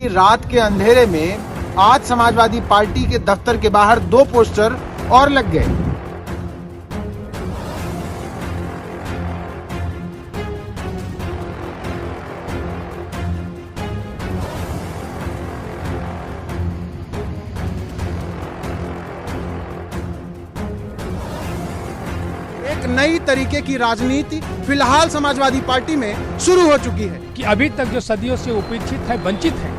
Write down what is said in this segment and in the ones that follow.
रात के अंधेरे में आज समाजवादी पार्टी के दफ्तर के बाहर 2 पोस्टर और लग गए। एक नई तरीके की राजनीति फिलहाल समाजवादी पार्टी में शुरू हो चुकी है कि अभी तक जो सदियों से उपेक्षित है, वंचित हैं,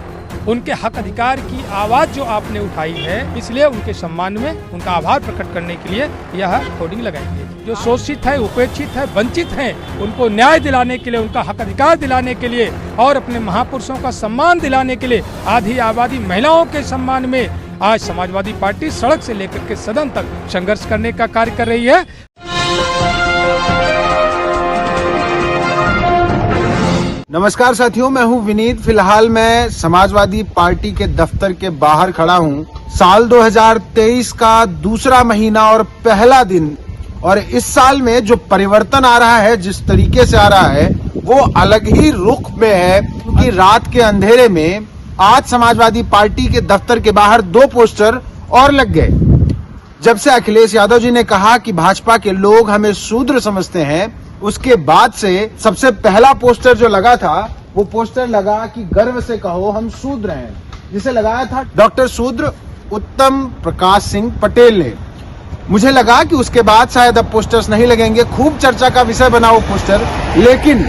उनके हक अधिकार की आवाज जो आपने उठाई है, इसलिए उनके सम्मान में उनका आभार प्रकट करने के लिए यह होर्डिंग लगाई गई। जो शोषित है, उपेक्षित है, वंचित हैं, उनको न्याय दिलाने के लिए, उनका हक अधिकार दिलाने के लिए और अपने महापुरुषों का सम्मान दिलाने के लिए आधी आबादी महिलाओं के सम्मान में आज समाजवादी पार्टी सड़क से लेकर के सदन तक संघर्ष करने का कार्य कर रही है। नमस्कार साथियों, मैं हूं विनीत। फिलहाल मैं समाजवादी पार्टी के दफ्तर के बाहर खड़ा हूं। साल 2023 का दूसरा महीना और पहला दिन, और इस साल में जो परिवर्तन आ रहा है, जिस तरीके से आ रहा है, वो अलग ही रुख में है। क्योंकि रात के अंधेरे में आज समाजवादी पार्टी के दफ्तर के बाहर 2 पोस्टर और लग गए। जब से अखिलेश यादव जी ने कहा कि भाजपा के लोग हमें शूद्र समझते हैं, उसके बाद से सबसे पहला पोस्टर जो लगा था, वो पोस्टर लगा कि गर्व से कहो हम शूद्र हैं, जिसे लगाया था डॉक्टर शूद्र उत्तम प्रकाश सिंह पटेल ने। मुझे लगा कि उसके बाद शायद अब पोस्टर्स नहीं लगेंगे, खूब चर्चा का विषय बना वो पोस्टर। लेकिन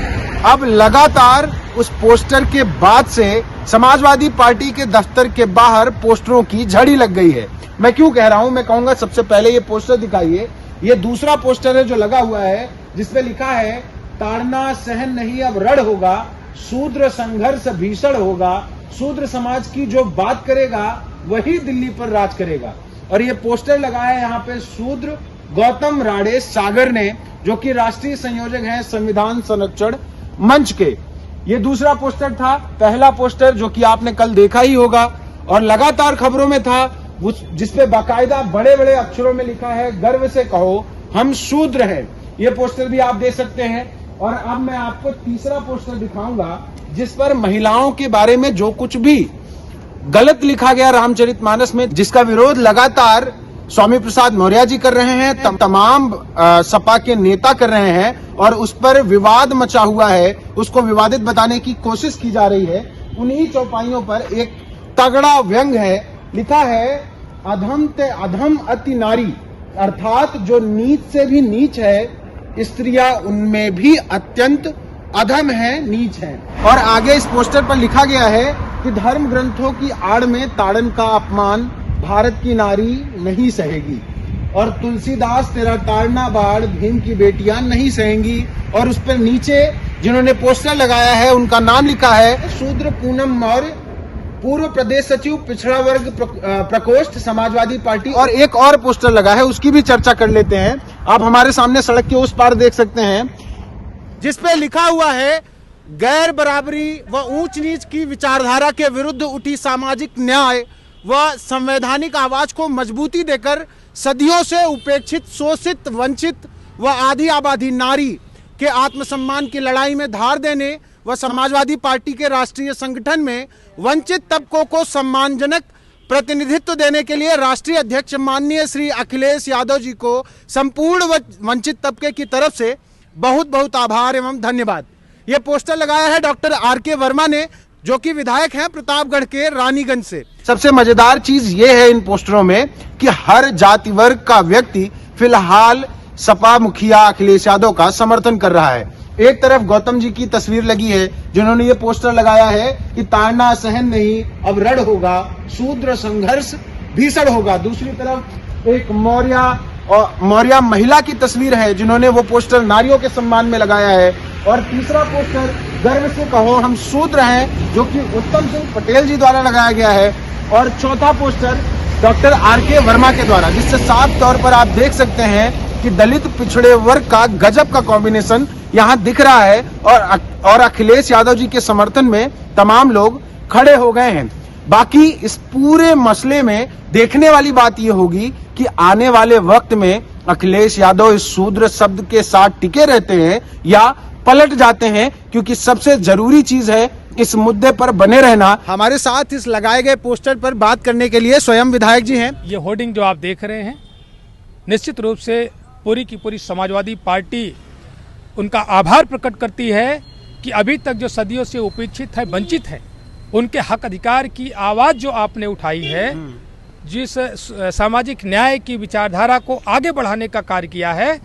अब लगातार उस पोस्टर के बाद से समाजवादी पार्टी के दफ्तर के बाहर पोस्टरों की झड़ी लग गई है। मैं क्यों कह रहा हूं? मैं कहूंगा सबसे पहले ये पोस्टर दिखाइए। ये दूसरा पोस्टर है जो लगा हुआ है, जिसमें लिखा है ताड़ना सहन नहीं अब रण होगा, शूद्र संघर्ष भीषण होगा, शूद्र समाज की जो बात करेगा वही दिल्ली पर राज करेगा। और ये पोस्टर लगाया है यहाँ पे शूद्र गौतम राड़े सागर ने, जो कि राष्ट्रीय संयोजक हैं संविधान संरक्षण मंच के। ये दूसरा पोस्टर था। पहला पोस्टर जो कि आपने कल देखा ही होगा और लगातार खबरों में था, जिसपे बाकायदा बड़े बड़े अक्षरों में लिखा है गर्व से कहो हम शूद्र हैं। ये पोस्टर भी आप देख सकते हैं। और अब मैं आपको तीसरा पोस्टर दिखाऊंगा, जिस पर महिलाओं के बारे में जो कुछ भी गलत लिखा गया रामचरितमानस में, जिसका विरोध लगातार स्वामी प्रसाद मौर्य जी कर रहे हैं, तमाम सपा के नेता कर रहे हैं, और उस पर विवाद मचा हुआ है, उसको विवादित बताने की कोशिश की जा रही है। उन्हीं चौपाइयों पर एक तगड़ा व्यंग है, लिखा है अधम ते अधम अति नारी, अर्थात जो नीच से भी नीच है, स्त्रियां उनमें भी अत्यंत अधम है, नीच है। और आगे इस पोस्टर पर लिखा गया है कि धर्म ग्रंथों की आड़ में ताड़न का अपमान भारत की नारी नहीं सहेगी, और तुलसीदास तेरा ताड़ना बाढ़ भीम की बेटियां नहीं सहेंगी। और उस पर नीचे जिन्होंने पोस्टर लगाया है उनका नाम लिखा है शूद्र पूनम मौर्य, पूर्व प्रदेश सचिव पिछड़ा वर्ग प्रकोष्ठ समाजवादी पार्टी। और एक और पोस्टर लगा है, उसकी भी चर्चा कर लेते हैं। आप हमारे सामने सड़क के उस पार देख सकते हैं, जिसपे लिखा हुआ है गैर बराबरी व ऊंच नीच की विचारधारा के विरुद्ध उठी सामाजिक न्याय व संवैधानिक आवाज को मजबूती देकर सदियों से उपेक्षित, शोषित, वंचित व आधी आबादी नारी के आत्मसम्मान की लड़ाई में धार देने व समाजवादी पार्टी के राष्ट्रीय संगठन में वंचित तबकों को सम्मानजनक प्रतिनिधित्व देने के लिए राष्ट्रीय अध्यक्ष माननीय श्री अखिलेश यादव जी को संपूर्ण वंचित तबके की तरफ से बहुत बहुत आभार एवं धन्यवाद। ये पोस्टर लगाया है डॉक्टर आर.के. वर्मा ने, जो कि विधायक हैं प्रतापगढ़ के रानीगंज से। सबसे मजेदार चीज ये है इन पोस्टरों में कि हर जाति वर्ग का व्यक्ति फिलहाल सपा मुखिया अखिलेश यादव का समर्थन कर रहा है। एक तरफ गौतम जी की तस्वीर लगी है, जिन्होंने ये पोस्टर लगाया है कि ताड़ना सहन नहीं अब रण होगा, शूद्र संघर्ष भीषण होगा। दूसरी तरफ एक मौर्य महिला की तस्वीर है, जिन्होंने वो पोस्टर नारियों के सम्मान में लगाया है। और तीसरा पोस्टर गर्व से कहो हम शूद्र हैं, जो कि उत्तम सिंह पटेल जी द्वारा लगाया गया है। और चौथा पोस्टर डॉक्टर आर.के. वर्मा के द्वारा, जिससे साफ तौर पर आप देख सकते हैं कि दलित पिछड़े वर्ग का गजब का कॉम्बिनेशन यहाँ दिख रहा है। और अखिलेश यादव जी के समर्थन में तमाम लोग खड़े हो गए हैं। बाकी इस पूरे मसले में देखने वाली बात यह होगी कि आने वाले वक्त में अखिलेश यादव इस शूद्र शब्द के साथ टिके रहते हैं या पलट जाते हैं, क्योंकि सबसे जरूरी चीज है इस मुद्दे पर बने रहना। हमारे साथ इस लगाए गए पोस्टर पर बात करने के लिए स्वयं विधायक जी हैं। ये होर्डिंग जो आप देख रहे हैं, निश्चित रूप से पूरी की पूरी समाजवादी पार्टी उनका आभार प्रकट करती है कि अभी तक जो सदियों से उपेक्षित है, वंचित है, उनके हक अधिकार की आवाज़ जो आपने उठाई है, जिस सामाजिक न्याय की विचारधारा को आगे बढ़ाने का कार्य किया है,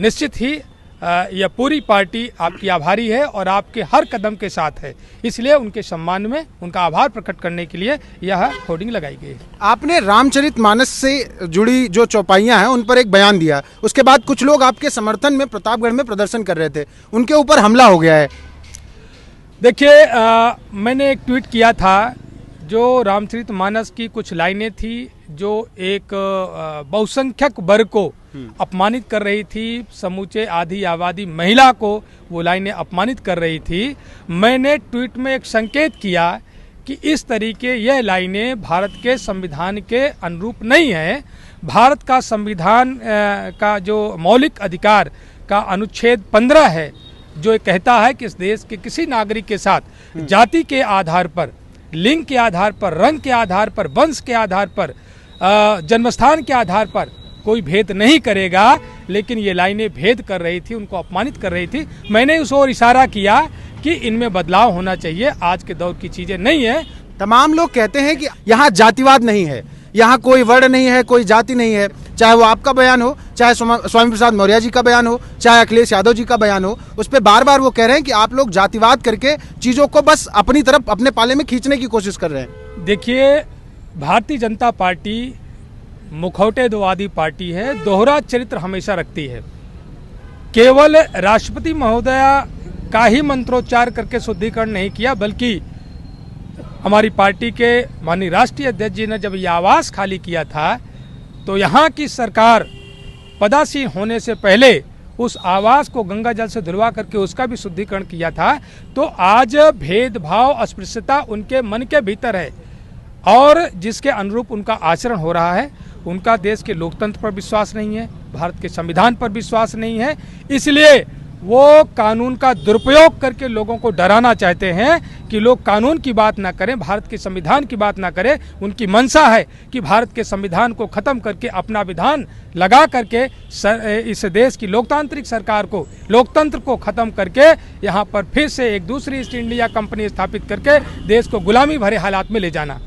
निश्चित ही यह पूरी पार्टी आपकी आभारी है और आपके हर कदम के साथ है। इसलिए उनके सम्मान में उनका आभार प्रकट करने के लिए यह होर्डिंग लगाई गई है। आपने रामचरितमानस से जुड़ी जो चौपाइयां हैं उन पर एक बयान दिया, उसके बाद कुछ लोग आपके समर्थन में प्रतापगढ़ में प्रदर्शन कर रहे थे, उनके ऊपर हमला हो गया है। देखिए, मैंने एक ट्वीट किया था, जो रामचरितमानस की कुछ लाइनें थी जो एक बहुसंख्यक वर्ग को अपमानित कर रही थी, समूचे आधी आबादी महिला को वो लाइनें अपमानित कर रही थी। मैंने ट्वीट में एक संकेत किया कि इस तरीके यह लाइनें भारत के संविधान के अनुरूप नहीं है। भारत का संविधान का जो मौलिक अधिकार का अनुच्छेद 15 है, जो कहता है कि इस देश के किसी नागरिक के साथ जाति के आधार पर, लिंग के आधार पर, रंग के आधार पर, वंश के आधार पर, जन्मस्थान के आधार पर कोई भेद नहीं करेगा। लेकिन ये लाइनें भेद कर रही थी, उनको अपमानित कर रही थी। मैंने उस ओर इशारा किया कि इनमें बदलाव होना चाहिए, आज के दौर की चीजें नहीं है। तमाम लोग कहते हैं कि यहाँ जातिवाद नहीं है, यहाँ कोई वर्ण नहीं है, कोई जाति नहीं है। चाहे वो आपका बयान हो, चाहे स्वामी प्रसाद मौर्य जी का बयान हो, चाहे अखिलेश यादव जी का बयान हो, उस पर बार बार वो कह रहे हैं कि आप लोग जातिवाद करके चीजों को बस अपनी तरफ, अपने पाले में खींचने की कोशिश कर रहे हैं। देखिए, भारतीय जनता पार्टी मुखौटेवादी पार्टी है, दोहरा चरित्र हमेशा रखती है। केवल राष्ट्रपति महोदया का ही मंत्रोच्चार करके शुद्धिकरण नहीं किया, बल्कि हमारी पार्टी के माननीय राष्ट्रीय अध्यक्ष जी ने जब ये आवास खाली किया था, तो यहाँ की सरकार पदासीन होने से पहले उस आवास को गंगा जल से धुलवा करके उसका भी शुद्धिकरण किया था। तो आज भेदभाव, अस्पृश्यता उनके मन के भीतर है और जिसके अनुरूप उनका आचरण हो रहा है। उनका देश के लोकतंत्र पर विश्वास नहीं है, भारत के संविधान पर विश्वास नहीं है, इसलिए वो कानून का दुरुपयोग करके लोगों को डराना चाहते हैं कि लोग कानून की बात ना करें, भारत के संविधान की बात ना करें। उनकी मंशा है कि भारत के संविधान को खत्म करके अपना विधान लगा करके इस देश की लोकतांत्रिक सरकार को, लोकतंत्र को खत्म करके यहाँ पर फिर से एक दूसरी ईस्ट इंडिया कंपनी स्थापित करके देश को गुलामी भरे हालात में ले जाना।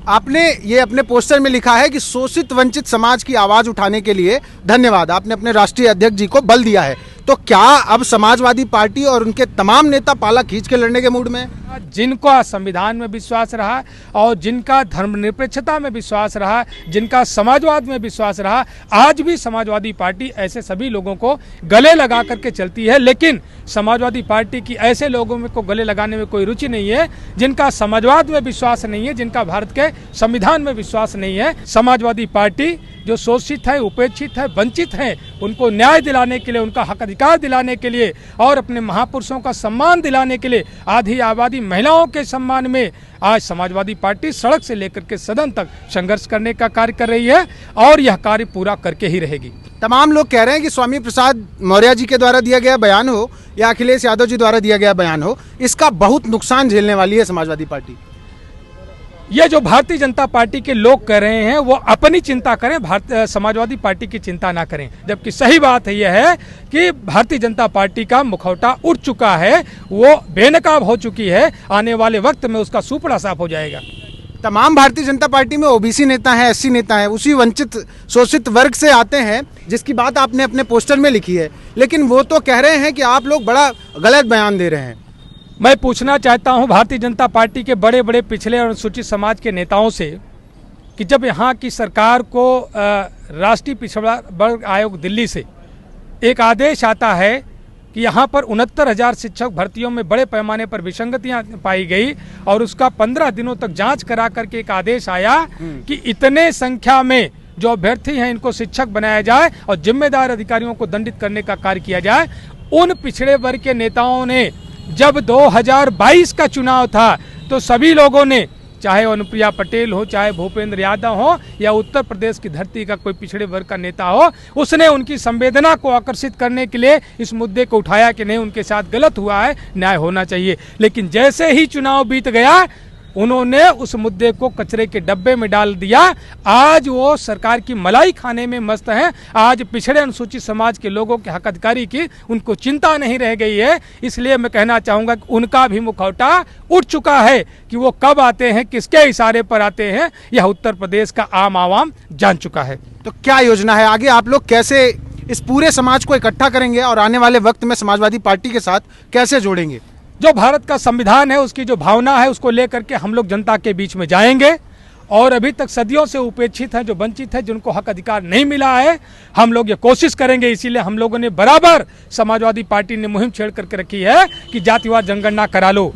आपने ये अपने पोस्टर में लिखा है कि शोषित वंचित समाज की आवाज उठाने के लिए धन्यवाद। आपने अपने राष्ट्रीय अध्यक्ष जी को बल दिया है, तो क्या अब समाजवादी पार्टी और उनके तमाम नेता पाला खींच के लड़ने के मूड में? जिनका संविधान में विश्वास रहा और जिनका धर्मनिरपेक्षता में विश्वास रहा, जिनका समाजवाद में विश्वास रहा, आज भी समाजवादी पार्टी ऐसे सभी लोगों को गले लगा करके चलती है। लेकिन समाजवादी पार्टी की ऐसे लोगों में को गले लगाने में कोई रुचि नहीं है जिनका समाजवाद में विश्वास नहीं है, जिनका भारत के संविधान में विश्वास नहीं है। समाजवादी पार्टी जो शोषित है, उपेक्षित है, वंचित है, उनको न्याय दिलाने के लिए, उनका हक अधिकार दिलाने के लिए और अपने महापुरुषों का सम्मान दिलाने के लिए, आधी आबादी महिलाओं के सम्मान में आज समाजवादी पार्टी सड़क से लेकर के सदन तक संघर्ष करने का कार्य कर रही है और यह कार्य पूरा करके ही रहेगी। तमाम लोग कह रहे हैं कि स्वामी प्रसाद मौर्य जी के द्वारा दिया गया बयान हो या अखिलेश यादव जी द्वारा दिया गया बयान हो, इसका बहुत नुकसान झेलने वाली है समाजवादी पार्टी। ये जो भारतीय जनता पार्टी के लोग कह रहे हैं वो अपनी चिंता करें, समाजवादी पार्टी की चिंता ना करें। जबकि सही बात है यह है कि भारतीय जनता पार्टी का मुखौटा उठ चुका है, वो बेनकाब हो चुकी है। आने वाले वक्त में उसका सुपड़ा साफ हो जाएगा। तमाम भारतीय जनता पार्टी में ओबीसी नेता हैं, एससी नेता हैं, उसी वंचित शोषित वर्ग से आते हैं जिसकी बात आपने अपने पोस्टर में लिखी है, लेकिन वो तो कह रहे हैं कि आप लोग बड़ा गलत बयान दे रहे हैं। मैं पूछना चाहता हूं भारतीय जनता पार्टी के बड़े बड़े पिछड़े और अनुसूचित समाज के नेताओं से कि जब यहाँ की सरकार को राष्ट्रीय पिछड़ा वर्ग आयोग दिल्ली से एक आदेश आता है कि यहाँ पर 69,000 शिक्षक भर्तियों में बड़े पैमाने पर विसंगतियां पाई गई और उसका 15 दिनों तक जांच करा करके एक आदेश आया कि इतने संख्या में जो अभ्यर्थी हैं इनको शिक्षक बनाया जाए और जिम्मेदार अधिकारियों को दंडित करने का कार्य किया जाए। उन पिछड़े वर्ग के नेताओं ने जब 2022 का चुनाव था तो सभी लोगों ने, चाहे अनुप्रिया पटेल हो, चाहे भूपेंद्र यादव हो, या उत्तर प्रदेश की धरती का कोई पिछड़े वर्ग का नेता हो, उसने उनकी संवेदना को आकर्षित करने के लिए इस मुद्दे को उठाया कि नहीं, उनके साथ गलत हुआ है, न्याय होना चाहिए। लेकिन जैसे ही चुनाव बीत गया, उन्होंने उस मुद्दे को कचरे के डब्बे में डाल दिया। आज वो सरकार की मलाई खाने में मस्त हैं। आज पिछड़े अनुसूचित समाज के लोगों के हक अधिकारी की उनको चिंता नहीं रह गई है। इसलिए मैं कहना चाहूँगा कि उनका भी मुखौटा उठ चुका है कि वो कब आते हैं, किसके इशारे पर आते हैं, यह उत्तर प्रदेश का आम आवाम जान चुका है। तो क्या योजना है आगे? आप लोग कैसे इस पूरे समाज को इकट्ठा करेंगे और आने वाले वक्त में समाजवादी पार्टी के साथ कैसे जोड़ेंगे? जो भारत का संविधान है, उसकी जो भावना है, उसको लेकर के हम लोग जनता के बीच में जाएंगे। और अभी तक सदियों से उपेक्षित हैं, जो वंचित हैं, जिनको हक अधिकार नहीं मिला है, हम लोग ये कोशिश करेंगे। इसीलिए हम लोगों ने बराबर, समाजवादी पार्टी ने मुहिम छेड़ करके रखी है कि जातिवार जनगणना करा लो।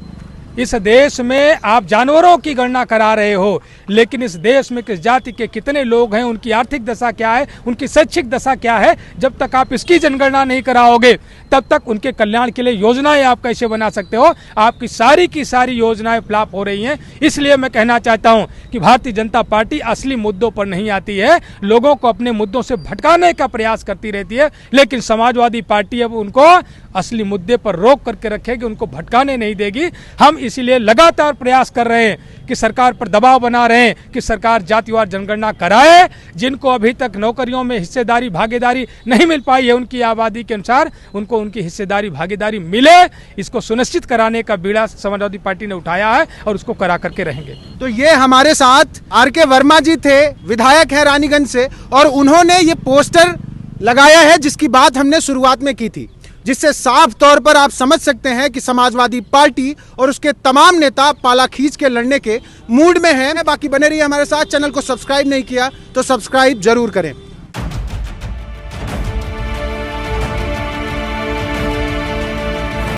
इस देश में आप जानवरों की गणना करा रहे हो, लेकिन इस देश में किस जाति के कितने लोग हैं, उनकी आर्थिक दशा क्या है, उनकी शैक्षिक दशा क्या है, जब तक आप इसकी जनगणना नहीं कराओगे, तब तक उनके कल्याण के लिए योजनाएं आप कैसे बना सकते हो? आपकी सारी की सारी योजनाएं फ्लॉप हो रही हैं। इसलिए मैं कहना चाहता हूं कि भारतीय जनता पार्टी असली मुद्दों पर नहीं आती है, लोगों को अपने मुद्दों से भटकाने का प्रयास करती रहती है। लेकिन समाजवादी पार्टी अब उनको असली मुद्दे पर रोक करके रखेगी, उनको भटकाने नहीं देगी। हम इसीलिए लगातार प्रयास कर रहे हैं कि सरकार पर दबाव बना रहे हैं कि सरकार जातिवार जनगणना कराए। जिनको अभी तक नौकरियों में हिस्सेदारी भागीदारी नहीं मिल पाई है, उनकी आबादी के अनुसार उनको उनकी हिस्सेदारी भागीदारी मिले, इसको सुनिश्चित कराने का बीड़ा समाजवादी पार्टी ने उठाया है और उसको करा करके रहेंगे। तो ये हमारे साथ आर.के. वर्मा जी थे, विधायक है रानीगंज से, और उन्होंने ये पोस्टर लगाया है जिसकी बात हमने शुरुआत में की थी, जिससे साफ तौर पर आप समझ सकते हैं कि समाजवादी पार्टी और उसके तमाम नेता पाला खींच के लड़ने के मूड में हैं। बाकी बने रहिए हमारे साथ। चैनल को सब्सक्राइब नहीं किया तो सब्सक्राइब जरूर करें।